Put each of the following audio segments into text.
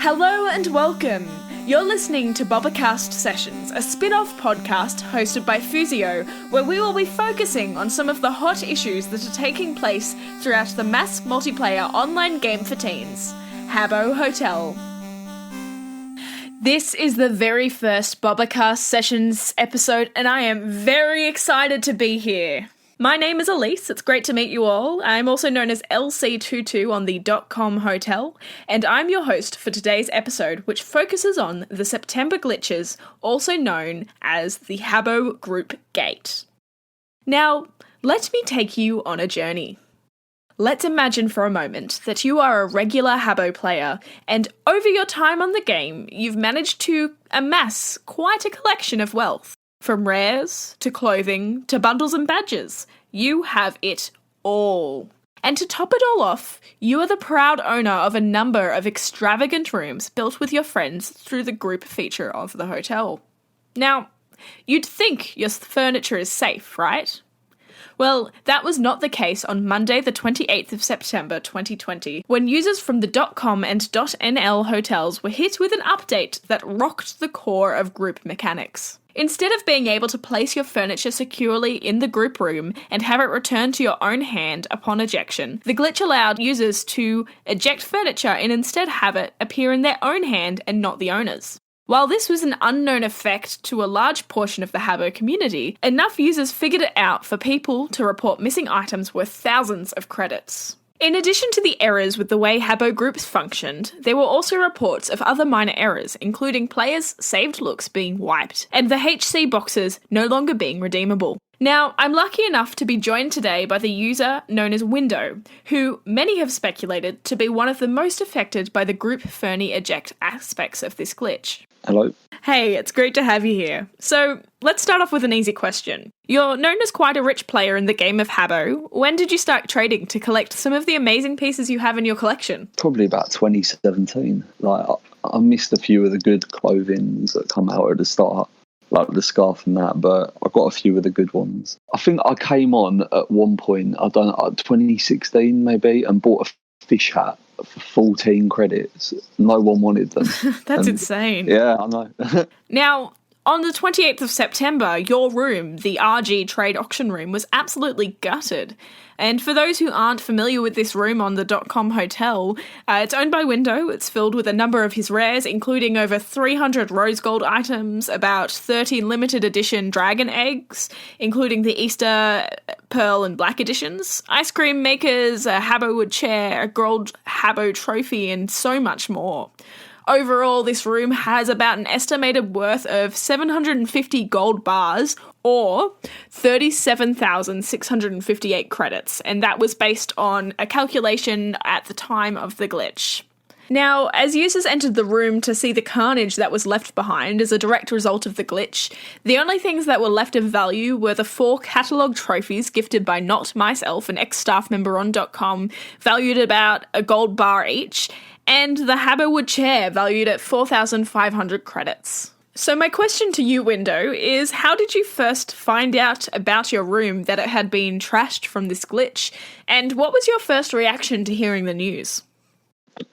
Hello and welcome. You're listening to Bobbacast Sessions, a spin-off podcast hosted by Fusio, where we will be focusing on some of the hot issues that are taking place throughout the mass multiplayer online game for teens, Habbo Hotel. This is the very first Bobbacast Sessions episode, and I am very excited to be here. My name is Elise, it's great to meet you all. I'm also known as LC22 on the .com Hotel, and I'm your host for today's episode, which focuses on the September glitches, also known as the Habbo Group Gate. Now, let me take you on a journey. Let's imagine for a moment that you are a regular Habbo player, and over your time on the game, you've managed to amass quite a collection of wealth. From rares, to clothing, to bundles and badges, you have it all. And to top it all off, you are the proud owner of a number of extravagant rooms built with your friends through the group feature of the hotel. Now, you'd think your furniture is safe, right? Well, that was not the case on Monday the 28th of September 2020, when users from the .com and .nl hotels were hit with an update that rocked the core of group mechanics. Instead of being able to place your furniture securely in the group room and have it returned to your own hand upon ejection, the glitch allowed users to eject furniture and instead have it appear in their own hand and not the owner's. While this was an unknown effect to a large portion of the Habbo community, enough users figured it out for people to report missing items worth thousands of credits. In addition to the errors with the way Habbo groups functioned, there were also reports of other minor errors, including players' saved looks being wiped, and the HC boxes no longer being redeemable. Now, I'm lucky enough to be joined today by the user known as Window, who many have speculated to be one of the most affected by the group Fernie eject aspects of this glitch. Hello. Hey, it's great to have you here. So, let's start off with an easy question. You're known as quite a rich player in the game of Habbo. When did you start trading to collect some of the amazing pieces you have in your collection? Probably about 2017. I missed a few of the good clothings that come out at the start, like the scarf and that, but I got a few of the good ones. I think I came on at one point, 2016 maybe, and bought a fish hat for 14 credits. No one wanted them. That's insane. Yeah, I know. Now, on the 28th of September, your room, the RG Trade Auction Room, was absolutely gutted. And for those who aren't familiar with this room on the .com Hotel, it's owned by Window. It's filled with a number of his rares, including over 300 rose gold items, about 30 limited edition dragon eggs, including the Easter, Pearl and Black editions, ice cream makers, a Habbo wood chair, a gold Habbo trophy, and so much more. Overall, this room has about an estimated worth of 750 gold bars, or 37,658 credits, and that was based on a calculation at the time of the glitch. Now, as users entered the room to see the carnage that was left behind as a direct result of the glitch, the only things that were left of value were the 4 catalogue trophies gifted by Not Myself, an ex-staff member on .com, valued at about a gold bar each, and the Habbo wood chair valued at 4,500 credits. So my question to you, Window, is how did you first find out about your room that it had been trashed from this glitch, and what was your first reaction to hearing the news?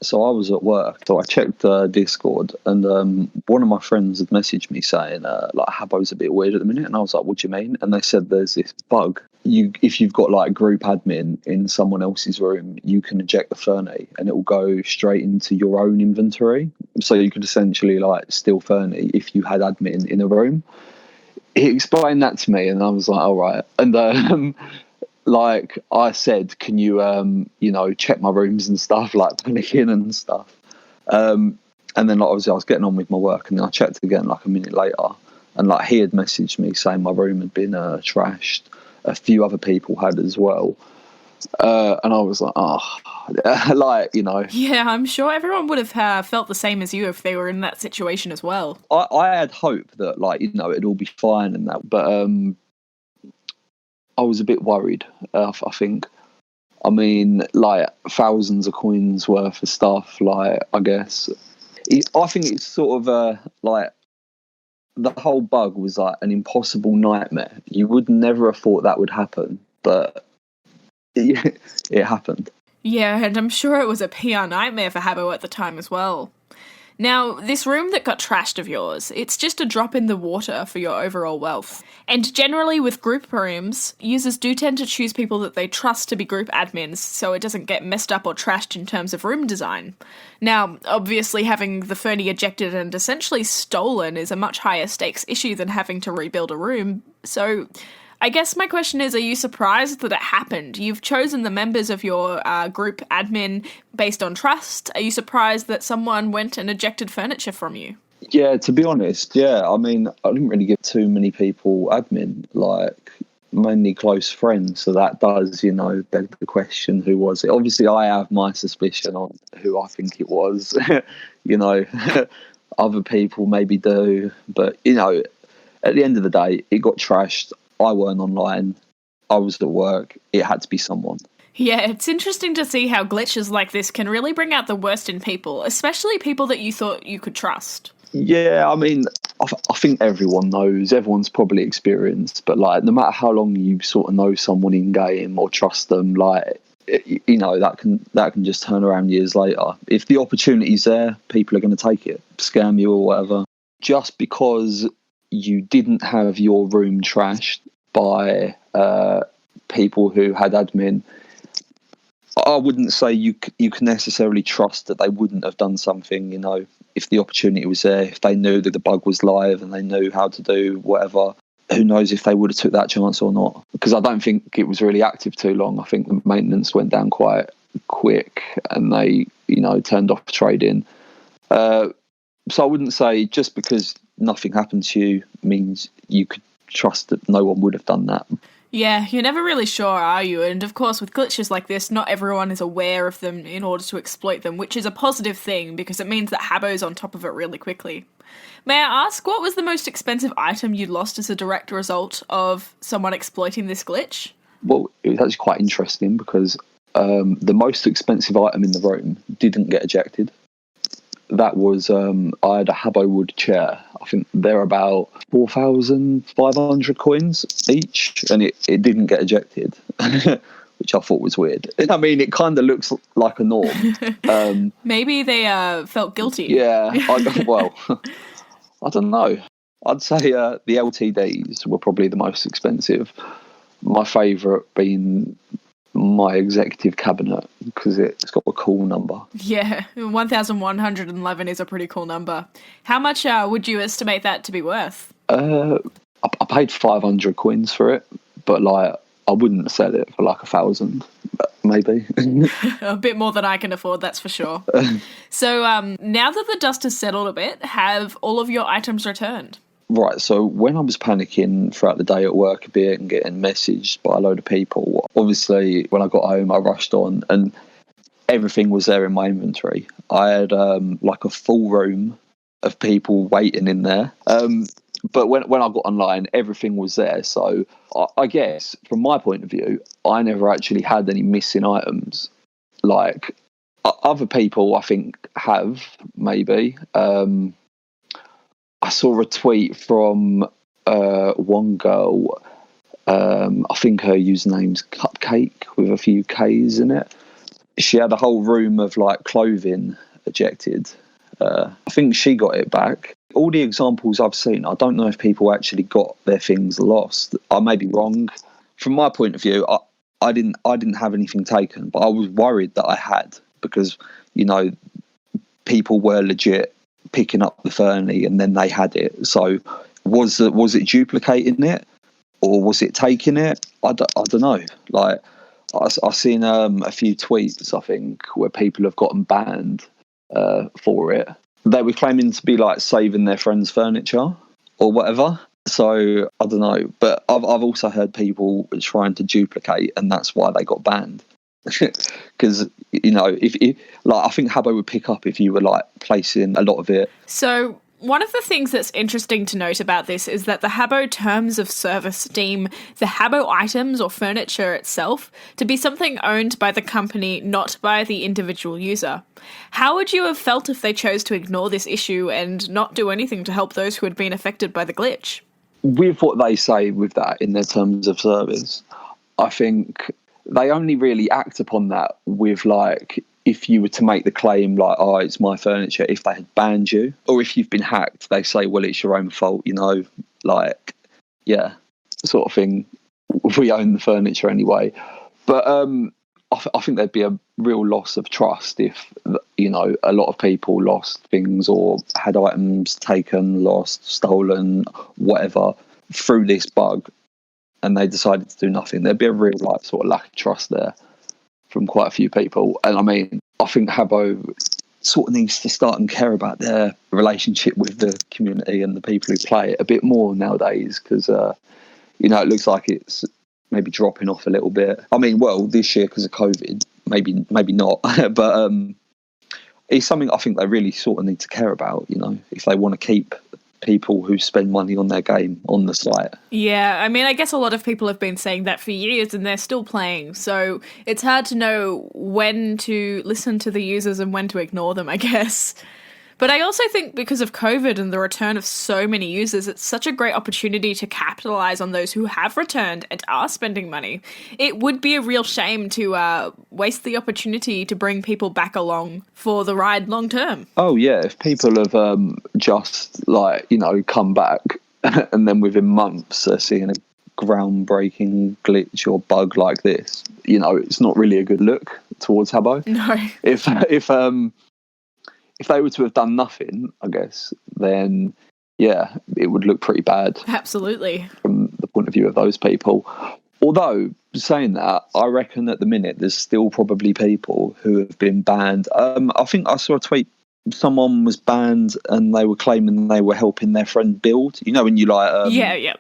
So I was at work, so I checked Discord, and one of my friends had messaged me saying, Habbo's a bit weird at the minute, and I was like, what do you mean? And they said there's this bug. If you've got like group admin in someone else's room, you can eject the Fernie, and it will go straight into your own inventory. So you could essentially like steal Fernie if you had admin in a room. He explained that to me, and I was like, all right. And like I said, can you, check my rooms and stuff, like panicking and stuff. And then obviously I was getting on with my work, and then I checked again like a minute later, and like he had messaged me saying my room had been trashed. A few other people had as well. And I was like, Yeah, I'm sure everyone would have felt the same as you if they were in that situation as well. I had hope that it'd all be fine and that, but I was a bit worried, I think. I mean, like, thousands of coins worth of stuff, like, I guess. I think it's sort of, the whole bug was, like, an impossible nightmare. You would never have thought that would happen, but it happened. Yeah, and I'm sure it was a PR nightmare for Habbo at the time as well. Now, this room that got trashed of yours, it's just a drop in the water for your overall wealth. And generally with group rooms, users do tend to choose people that they trust to be group admins, so it doesn't get messed up or trashed in terms of room design. Now, obviously having the Fernie ejected and essentially stolen is a much higher stakes issue than having to rebuild a room, so I guess my question is, are you surprised that it happened? You've chosen the members of your group admin based on trust. Are you surprised that someone went and ejected furniture from you? Yeah, to be honest, yeah. I mean, I didn't really give too many people admin, like mainly close friends. So that does, beg the question, who was it? Obviously, I have my suspicion on who I think it was. Other people maybe do. But, at the end of the day, it got trashed. I weren't online. I was at work. It had to be someone. Yeah, it's interesting to see how glitches like this can really bring out the worst in people, especially people that you thought you could trust. Yeah, I mean, I think everyone knows. Everyone's probably experienced. But, like, no matter how long you sort of know someone in-game or trust them, like, that can just turn around years later. If the opportunity's there, people are going to take it, scam you or whatever. Just because you didn't have your room trashed by people who had admin, I wouldn't say you can necessarily trust that they wouldn't have done something, if the opportunity was there, if they knew that the bug was live and they knew how to do whatever. Who knows if they would have took that chance or not? Because I don't think it was really active too long. I think the maintenance went down quite quick and they, turned off trading. So I wouldn't say just because nothing happened to you means you could trust that no one would have done that. Yeah, you're never really sure, are you? And of course, with glitches like this, not everyone is aware of them in order to exploit them, which is a positive thing because it means that Habbo's on top of it really quickly. May I ask, what was the most expensive item you lost as a direct result of someone exploiting this glitch? Well, it was actually quite interesting because the most expensive item in the room didn't get ejected. That was, I had a Habbo wood chair. I think they're about 4,500 coins each, and it didn't get ejected, which I thought was weird. I mean, it kind of looks like a norm. Maybe they felt guilty. Yeah, I don't know. I'd say the LTDs were probably the most expensive. My favourite being my executive cabinet because it's got a cool number. Yeah, 1,111 is a pretty cool number. How much would you estimate that to be worth? I paid 500 coins for it, but like I wouldn't sell it for like 1,000, maybe. A bit more than I can afford, that's for sure. So now that the dust has settled a bit, have all of your items returned? Right, so when I was panicking throughout the day at work a bit and getting messaged by a load of people, obviously when I got home I rushed on and everything was there in my inventory. I had like a full room of people waiting in there. But when I got online, everything was there. So I guess from my point of view, I never actually had any missing items. Like other people I think have, maybe. I saw a tweet from one girl. I think her username's Cupcake with a few K's in it. She had a whole room of like clothing ejected. I think she got it back. All the examples I've seen, I don't know if people actually got their things lost. I may be wrong. From my point of view, I didn't have anything taken, but I was worried that I had because people were legit picking up the Fernie and then they had it. So was it duplicating it or was it taking it? I don't know. Like I've seen a few tweets, I think, where people have gotten banned for it. They were claiming to be like saving their friends' furniture or whatever. So I don't know. But I've also heard people trying to duplicate and that's why they got banned. Because if like I think Habbo would pick up if you were like placing a lot of it. So one of the things that's interesting to note about this is that the Habbo terms of service deem the Habbo items or furniture itself to be something owned by the company, not by the individual user. How would you have felt if they chose to ignore this issue and not do anything to help those who had been affected by the glitch? With what they say with that in their terms of service, I think they only really act upon that with like if you were to make the claim like, oh, it's my furniture, if they had banned you, or if you've been hacked, they say, well, it's your own fault, you know, like, yeah, sort of thing. We own the furniture anyway. But I think there'd be a real loss of trust if, you know, a lot of people lost things or had items taken, lost, stolen, whatever, through this bug, and they decided to do nothing. There'd be a real, like, sort of lack of trust there from quite a few people. And I mean, I think Habbo sort of needs to start and care about their relationship with the community and the people who play it a bit more nowadays, because, you know, it looks like it's maybe dropping off a little bit. I mean, well, this year because of COVID, maybe not, but it's something I think they really sort of need to care about, you know, if they want to keep people who spend money on their game on the site. Yeah, I mean, I guess a lot of people have been saying that for years and they're still playing, so it's hard to know when to listen to the users and when to ignore them, I guess. But I also think because of COVID and the return of so many users, it's such a great opportunity to capitalize on those who have returned and are spending money. It would be a real shame to waste the opportunity to bring people back along for the ride long term. Oh, yeah. If people have just, like, you know, come back and then within months they're seeing a groundbreaking glitch or bug like this, you know, it's not really a good look towards Habbo. No. If they were to have done nothing, I guess, then, yeah, it would look pretty bad. Absolutely. From the point of view of those people. Although, saying that, I reckon at the minute there's still probably people who have been banned. I think I saw a tweet, someone was banned and they were claiming they were helping their friend build. You know, when you like... yeah.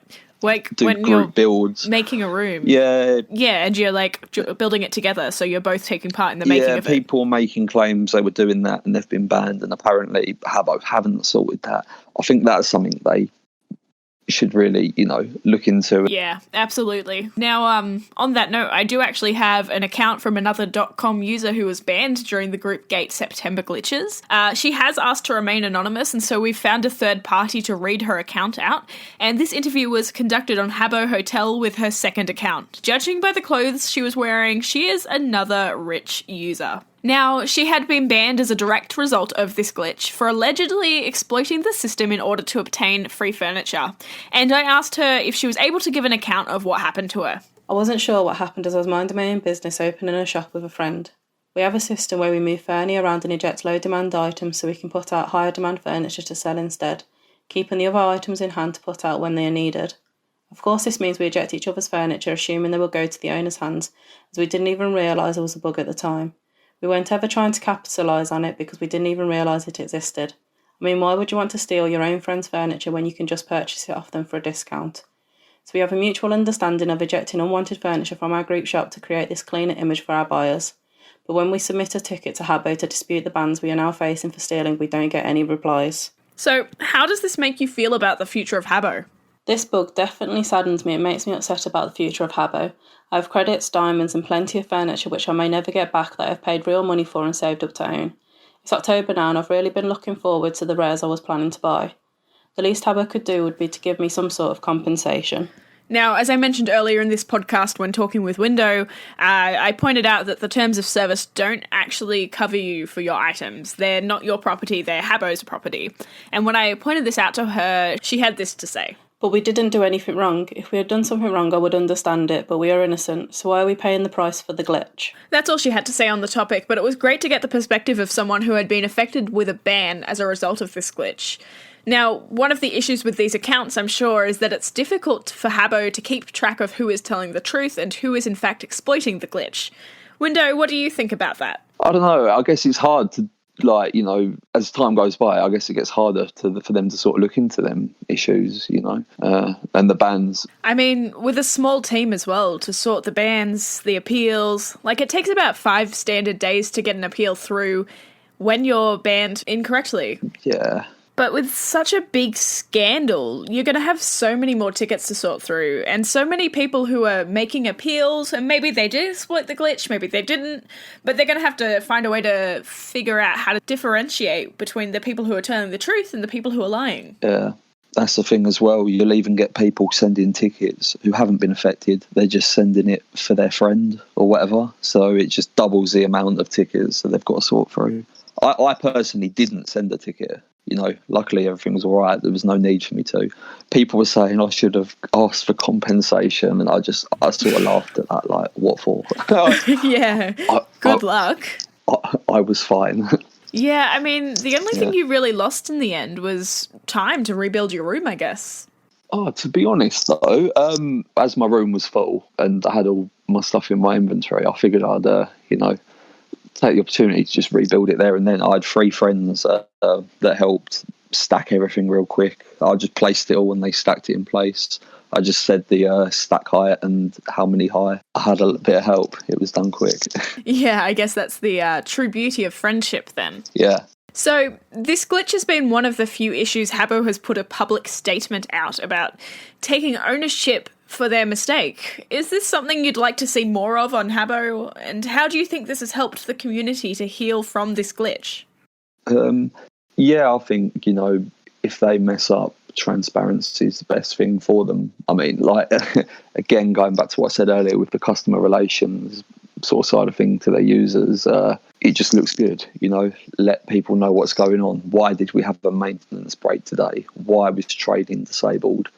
Like do when group you're builds, making a room. Yeah, and you're like building it together, so you're both taking part in the making of it. Yeah, people making claims they were doing that and they've been banned, and apparently Habbo haven't sorted that. I think that's something they should really, you know, look into. Yeah, absolutely. Now, on that note, I do actually have an account from another .com user who was banned during the group Gate September glitches. She has asked to remain anonymous, and so we've found a third party to read her account out, and this interview was conducted on Habbo Hotel with her second account. Judging by the clothes she was wearing, she is another rich user. Now, she had been banned as a direct result of this glitch for allegedly exploiting the system in order to obtain free furniture, and I asked her if she was able to give an account of what happened to her. I wasn't sure what happened as I was minding my own business opening a shop with a friend. We have a system where we move furniture around and eject low demand items so we can put out higher demand furniture to sell instead, keeping the other items in hand to put out when they are needed. Of course, this means we eject each other's furniture assuming they will go to the owner's hands, as we didn't even realise there was a bug at the time. We weren't ever trying to capitalise on it because we didn't even realise it existed. I mean, why would you want to steal your own friend's furniture when you can just purchase it off them for a discount? So we have a mutual understanding of ejecting unwanted furniture from our group shop to create this cleaner image for our buyers. But when we submit a ticket to Habbo to dispute the bans we are now facing for stealing, we don't get any replies. So, how does this make you feel about the future of Habbo? This bug definitely saddens me. It makes me upset about the future of Habbo. I have credits, diamonds and plenty of furniture which I may never get back that I've paid real money for and saved up to own. It's October now and I've really been looking forward to the rares I was planning to buy. The least Habbo could do would be to give me some sort of compensation. Now, as I mentioned earlier in this podcast when talking with Window, I pointed out that the terms of service don't actually cover you for your items. They're not your property, they're Habbo's property. And when I pointed this out to her, she had this to say. But we didn't do anything wrong. If we had done something wrong, I would understand it, but we are innocent, so why are we paying the price for the glitch? That's all she had to say on the topic, but it was great to get the perspective of someone who had been affected with a ban as a result of this glitch. Now, one of the issues with these accounts, I'm sure, is that it's difficult for Habbo to keep track of who is telling the truth and who is in fact exploiting the glitch. Window, what do you think about that? I don't know. I guess it's hard to, like, you know, as time goes by, I guess it gets harder for them to sort of look into them issues, you know, and the bans. I mean, with a small team as well, to sort the bans, the appeals, like it takes about 5 standard days to get an appeal through when you're banned incorrectly. Yeah. But with such a big scandal, you're going to have so many more tickets to sort through, and so many people who are making appeals, and maybe they did exploit the glitch, maybe they didn't, but they're going to have to find a way to figure out how to differentiate between the people who are telling the truth and the people who are lying. Yeah. That's the thing as well. You'll even get people sending tickets who haven't been affected. They're just sending it for their friend or whatever. So it just doubles the amount of tickets that they've got to sort through. I personally didn't send a ticket. Luckily everything was all right. There was no need for me to. People were saying I should have asked for compensation, and I sort of laughed at that. Like, what for? Yeah. Good luck. I was fine. Yeah, I mean, the only thing you really lost in the end was time to rebuild your room, I guess. Oh, to be honest though, as my room was full and I had all my stuff in my inventory, I figured I'd, take the opportunity to just rebuild it there and then. I had 3 friends that helped stack everything real quick. I just placed it all and they stacked it in place. I just said the stack height and how many high. I had a bit of help. It was done quick. Yeah, I guess that's the true beauty of friendship then. Yeah. So this glitch has been one of the few issues Habbo has put a public statement out about taking ownership for their mistake. Is this something you'd like to see more of on Habbo? And how do you think this has helped the community to heal from this glitch? Yeah, I think, if they mess up, transparency is the best thing for them. I mean, like, again, going back to what I said earlier with the customer relations sort of side of thing to their users, it just looks good, let people know what's going on. Why did we have a maintenance break today? Why was trading disabled?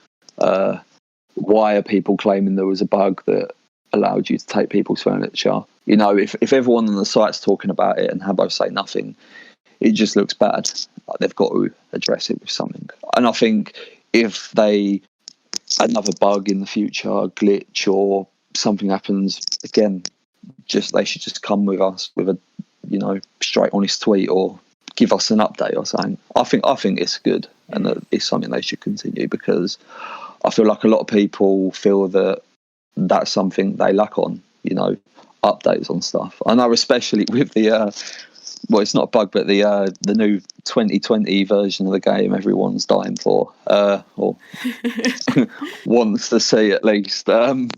Why are people claiming there was a bug that allowed you to take people's furniture? If everyone on the site's talking about it and Habbo say nothing, it just looks bad. Like, they've got to address it with something. And I think if another bug in the future, a glitch or something happens, again, they should just come with us with a, straight honest tweet or give us an update or something. I think it's good and that it's something they should continue, because I feel like a lot of people feel that that's something they lack on, updates on stuff. I know, especially with the it's not a bug, but the new 2020 version of the game everyone's dying for, or wants to see at least. They've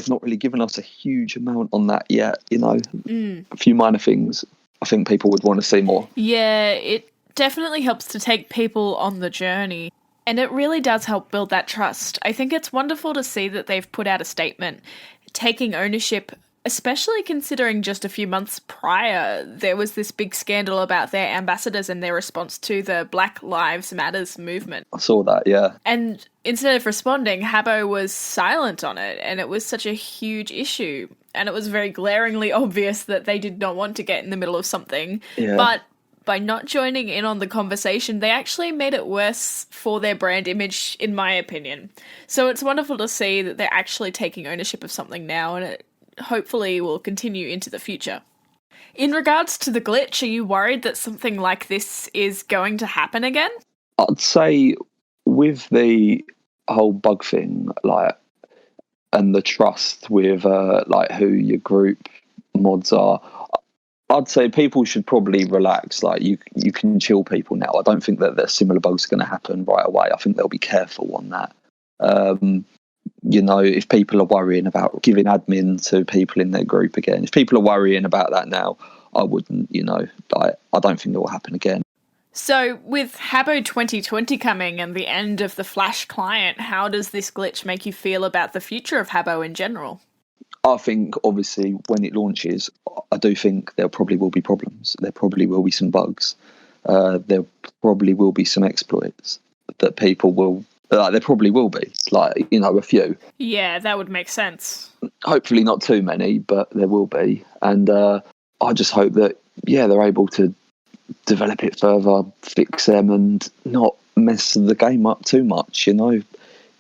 not really given us a huge amount on that yet. A few minor things. I think people would want to see more. Yeah, it definitely helps to take people on the journey. And it really does help build that trust. I think it's wonderful to see that they've put out a statement taking ownership, especially considering just a few months prior, there was this big scandal about their ambassadors and their response to the Black Lives Matters movement. I saw that, yeah. And instead of responding, Habbo was silent on it, and it was such a huge issue. And it was very glaringly obvious that they did not want to get in the middle of something. Yeah. But by not joining in on the conversation, they actually made it worse for their brand image, in my opinion. So it's wonderful to see that they're actually taking ownership of something now, and it hopefully will continue into the future. In regards to the glitch, are you worried that something like this is going to happen again? I'd say with the whole bug thing, and the trust with who your group mods are, I'd say people should probably relax. Like, you can chill people now. I don't think that similar bugs are going to happen right away. I think they'll be careful on that. If people are worrying about giving admin to people in their group again, if people are worrying about that now, I wouldn't, I don't think it will happen again. So with Habbo 2020 coming and the end of the Flash client, how does this glitch make you feel about the future of Habbo in general? I think, obviously, when it launches, I do think there probably will be problems. There probably will be some bugs. There probably will be some exploits that people will... there probably will be, a few. Yeah, that would make sense. Hopefully not too many, but there will be. And I just hope that, they're able to develop it further, fix them, and not mess the game up too much,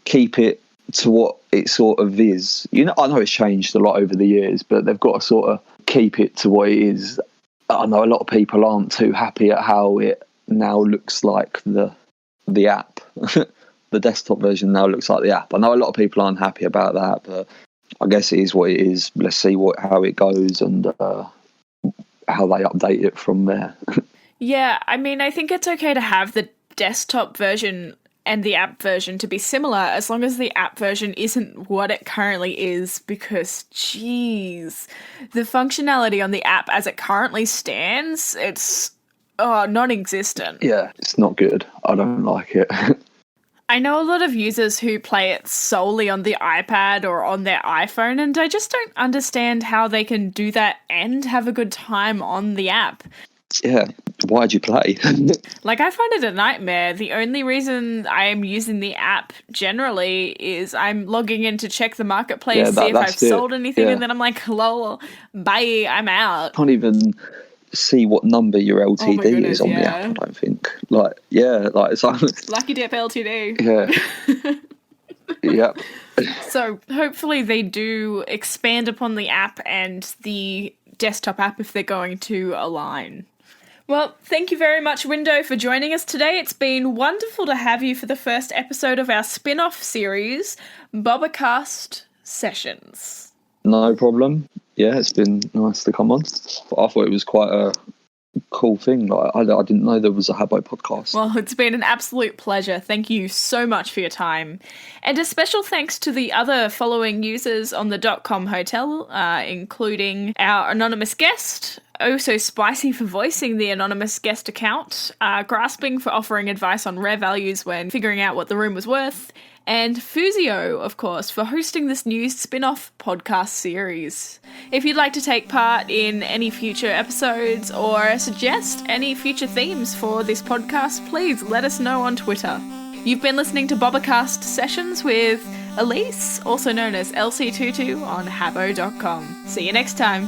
Keep it to what it sort of is. I know it's changed a lot over the years, but they've got to sort of keep it to what it is. I know a lot of people aren't too happy at how it now looks like the app. The desktop version now looks like the app. I know a lot of people aren't happy about that, but I guess it is what it is. Let's see how it goes and how they update it from there. Yeah, I mean, I think it's okay to have the desktop version and the app version to be similar, as long as the app version isn't what it currently is, because, geez, the functionality on the app as it currently stands, it's non-existent. Yeah, it's not good. I don't like it. I know a lot of users who play it solely on the iPad or on their iPhone, and I just don't understand how they can do that and have a good time on the app. Yeah, why'd you play? Like, I find it a nightmare. The only reason I'm using the app generally is I'm logging in to check the marketplace, see if I've sold anything, and then I'm like, lol, bye, I'm out. Can't even see what number your LTD is on the app, I don't think. It's like... Lucky Dip LTD. Yeah. Yep. So hopefully they do expand upon the app and the desktop app if they're going to align. Well, thank you very much, Window, for joining us today. It's been wonderful to have you for the first episode of our spin-off series, Bobbacast Sessions. No problem. Yeah, it's been nice to come on. I thought it was quite a cool thing. Like, I didn't know there was a Habbo podcast. Well, it's been an absolute pleasure. Thank you so much for your time. And a special thanks to the other following users on the .com hotel, including our anonymous guest, Oh So Spicy for voicing the anonymous guest account, Grasping for offering advice on rare values when figuring out what the room was worth, and Fusio, of course, for hosting this new spin-off podcast series. If you'd like to take part in any future episodes or suggest any future themes for this podcast, please let us know on Twitter. You've been listening to Bobbacast Sessions with Elise, also known as LC22 on Habbo.com. See you next time.